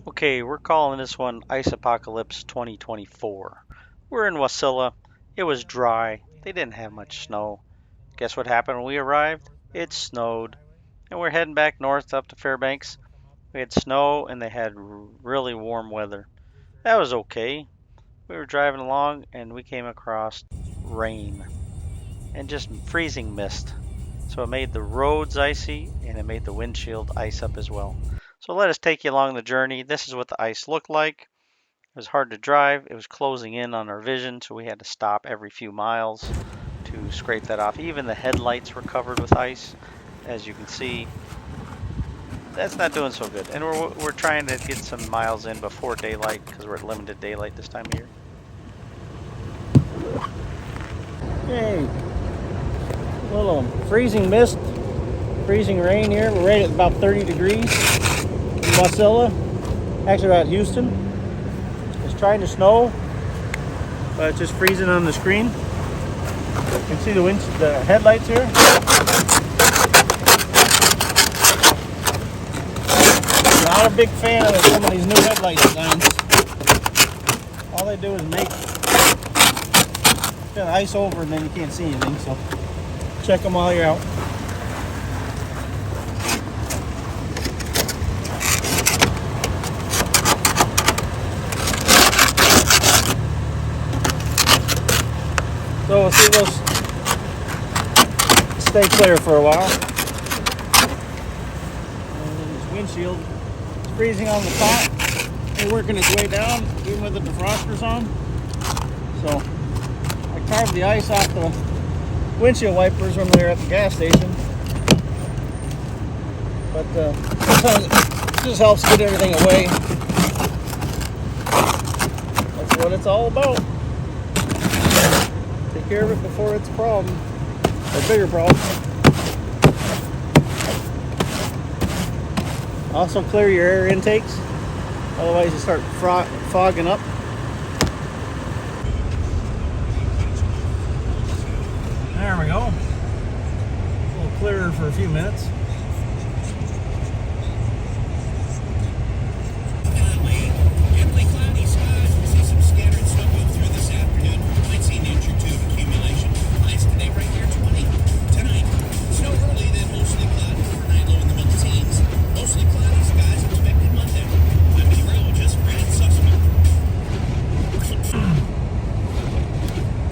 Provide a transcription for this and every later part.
Okay, we're calling this one Ice Apocalypse 2024. We're in Wasilla. It was dry. They didn't have much snow. Guess what happened when we arrived? It snowed. And we're heading back north up to Fairbanks. We had snow and they had really warm weather. That was okay. We were driving along and we came across rain and just freezing mist. So it made the roads icy and it made the windshield ice up as well. So let us take you along the journey. This is what the ice looked like. It was hard to drive. It was closing in on our vision, so we had to stop every few miles to scrape that off. Even the headlights were covered with ice. As you can see, that's not doing so good. And we're trying to get some miles in before daylight because we're at limited daylight this time of year. Okay, a little freezing mist, freezing rain here. We're right at about 30 degrees in Wasilla, actually about Houston. It's trying to snow, but it's just freezing on the screen. You can see the headlights here. Not a big fan of some of these new headlight designs. All they do is make the ice over and then you can't see anything, so check them while you're out. So we'll see those stay clear for a while. And then this windshield is freezing on the top. It's working its way down, even with the defrosters on. So I carved the ice off the windshield wipers when we were at the gas station. But sometimes it just helps get everything away. That's what it's all about. Take care of it before it's a problem, or a bigger problem. Also clear your air intakes, otherwise you start fogging up. There we go. A little clearer for a few minutes.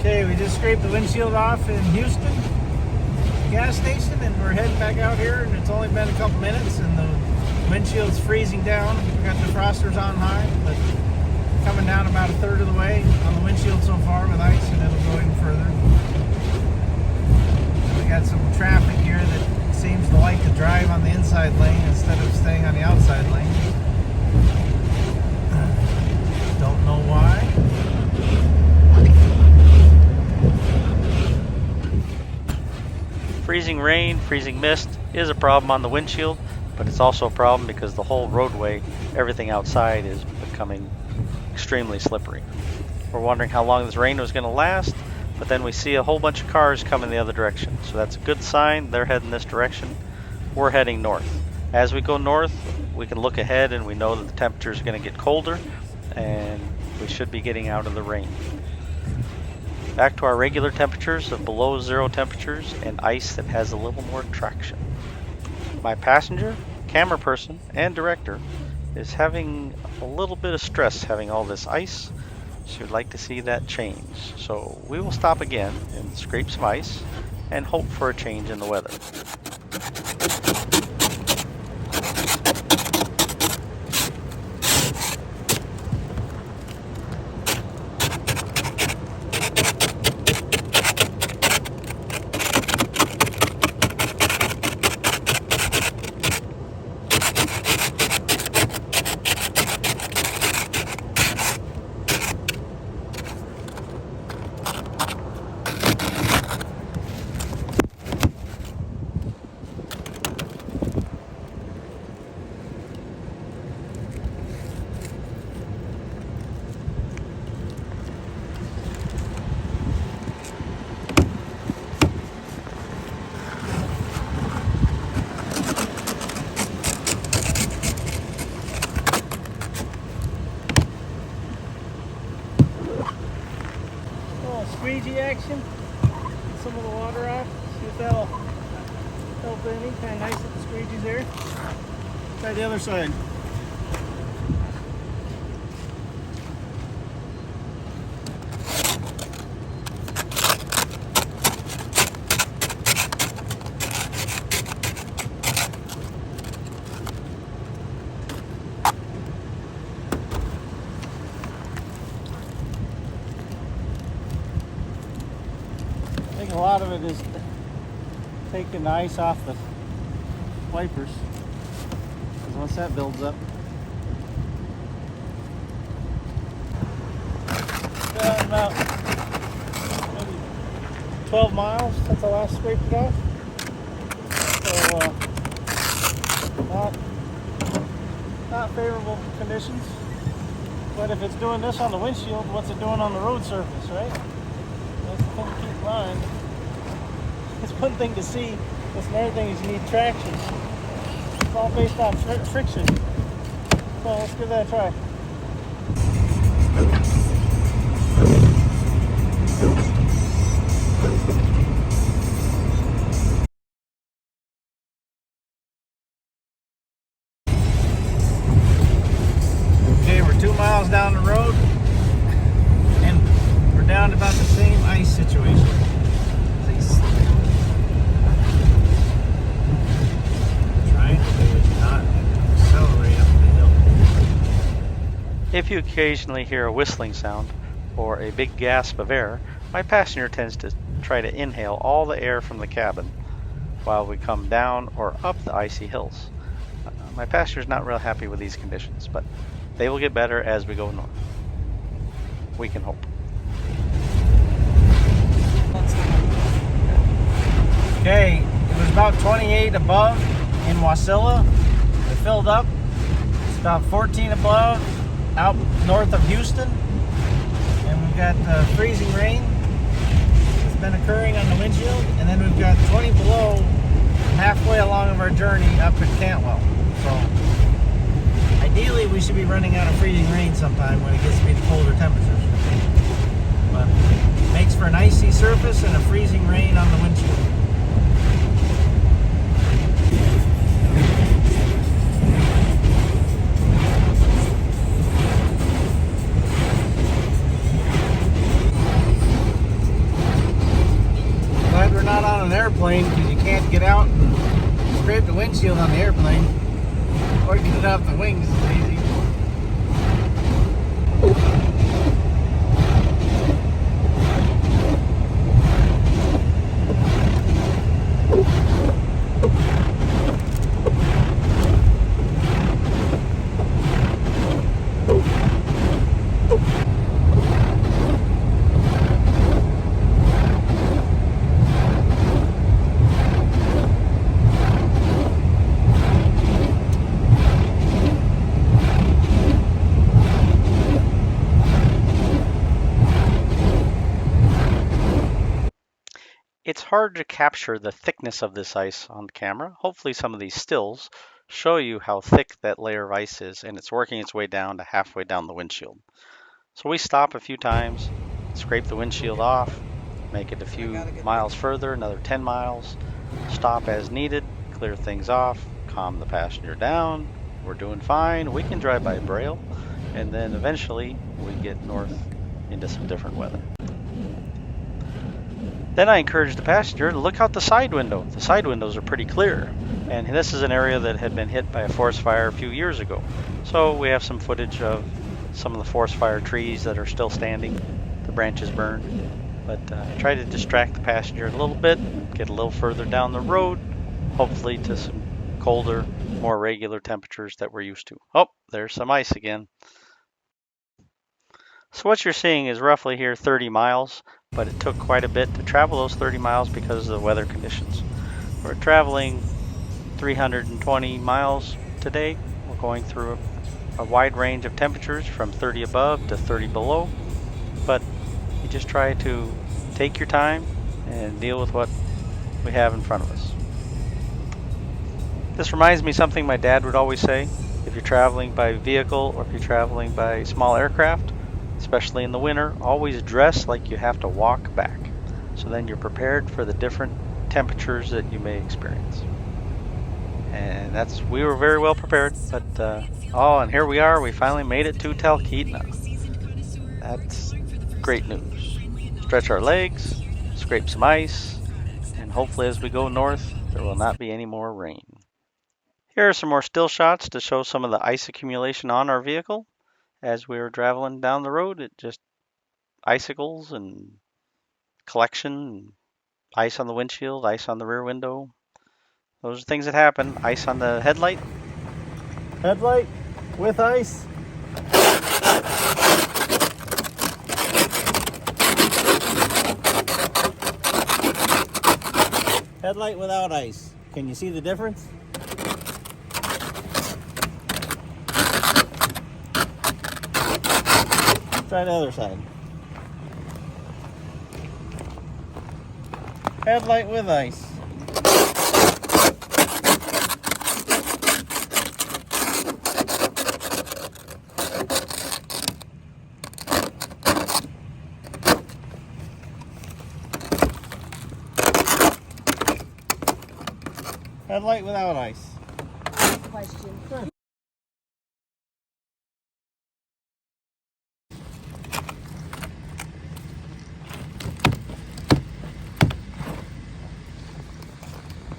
Okay, we just scraped the windshield off in Houston gas station and we're heading back out here, and it's only been a couple minutes and the windshield's freezing down. We got the defrosters on high, but coming down about a third of the way on the windshield so far with ice, and it'll go even further. We got some traffic here that seems to like to drive on the inside lane instead of staying on the outside lane. Don't know why. Freezing rain, freezing mist is a problem on the windshield, but it's also a problem because the whole roadway, everything outside is becoming extremely slippery. We're wondering how long this rain was going to last, but then we see a whole bunch of cars coming the other direction. So that's a good sign. They're heading this direction. We're heading north. As we go north, we can look ahead and we know that the temperatures are going to get colder and we should be getting out of the rain. Back to our regular temperatures of below zero temperatures and ice that has a little more traction. My passenger, camera person, and director is having a little bit of stress having all this ice. She would like to see that change. So we will stop again and scrape some ice and hope for a change in the weather. squeegee action. Get some of the water off. See if that'll help any. Kind of nice that the squeegee's there. Try the other side. I think a lot of it is taking the ice off the wipers, because once that builds up, got about maybe 12 miles since I last scraped it off. So not favorable conditions. But if it's doing this on the windshield, what's it doing on the road surface, right? That's the thing to keep in mind. It's one thing to see, it's another thing is you need traction. It's all based on friction. So let's give that a try. Okay, we're 2 miles down the road, and we're down to about the same ice situation. If you occasionally hear a whistling sound or a big gasp of air, my passenger tends to try to inhale all the air from the cabin while we come down or up the icy hills. My passenger is not real happy with these conditions, but they will get better as we go north. We can hope. Okay, it was about 28 above in Wasilla. It filled up. It's about 14 above out north of Houston, and we've got freezing rain that's been occurring on the windshield, and then we've got 20 below halfway along of our journey up at Cantwell. So ideally we should be running out of freezing rain sometime when it gets to be the colder temperatures, but it makes for an icy surface and a freezing rain on the windshield. Not on an airplane, because you can't get out and scrape the windshield on the airplane or get it off the wings as easy. It's hard to capture the thickness of this ice on camera. Hopefully some of these stills show you how thick that layer of ice is, and it's working its way down to halfway down the windshield. So we stop a few times, scrape the windshield off, make it a few miles further, another 10 miles, stop as needed, clear things off, calm the passenger down. We're doing fine. We can drive by Braille, and then eventually we get north into some different weather. Then I encourage the passenger to look out the side window. The side windows are pretty clear, and this is an area that had been hit by a forest fire a few years ago. So we have some footage of some of the forest fire trees that are still standing, the branches burned. But try to distract the passenger a little bit, get a little further down the road, hopefully to some colder, more regular temperatures that we're used to. Oh, there's some ice again. So what you're seeing is roughly here 30 miles, but it took quite a bit to travel those 30 miles because of the weather conditions. We're traveling 320 miles today. We're going through a wide range of temperatures from 30 above to 30 below, but you just try to take your time and deal with what we have in front of us. This reminds me of something my dad would always say. If you're traveling by vehicle or if you're traveling by small aircraft, especially in the winter, always dress like you have to walk back. So then you're prepared for the different temperatures that you may experience. And we were very well prepared. But oh, and here we are. We finally made it to Talkeetna. That's great news. Stretch our legs, scrape some ice, and hopefully as we go north, there will not be any more rain. Here are some more still shots to show some of the ice accumulation on our vehicle. As we were traveling down the road, it just icicles and collection, ice on the windshield, ice on the rear window. Those are things that happen. Ice on the headlight. Headlight with ice. Headlight without ice. Can you see the difference? Try the other side. Headlight with ice. Headlight without ice. Question.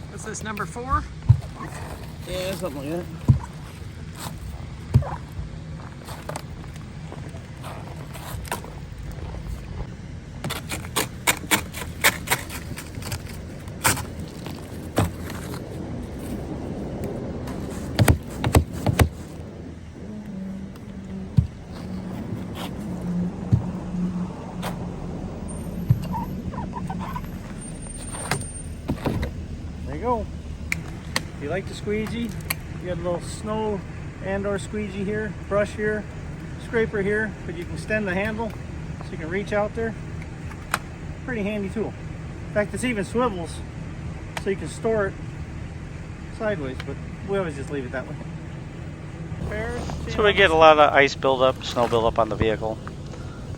What's this, number 4? Yeah, something like that. There you go. If you like the squeegee, you got a little snow and or squeegee here, brush here, scraper here, but you can extend the handle so you can reach out there. Pretty handy tool. In fact, it's even swivels so you can store it sideways, but we always just leave it that way. So we get a lot of ice buildup, snow buildup on the vehicle.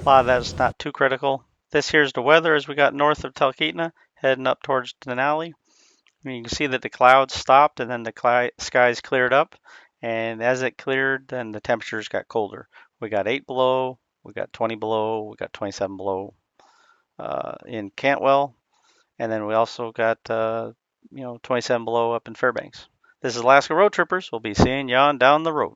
A lot of that's not too critical. This here's the weather as we got north of Talkeetna, heading up towards Denali. You can see that the clouds stopped and then the skies cleared up. And as it cleared, then the temperatures got colder. We got 8 below, we got 20 below, we got 27 below in Cantwell. And then we also got 27 below up in Fairbanks. This is Alaska Road Trippers. We'll be seeing you on down the road.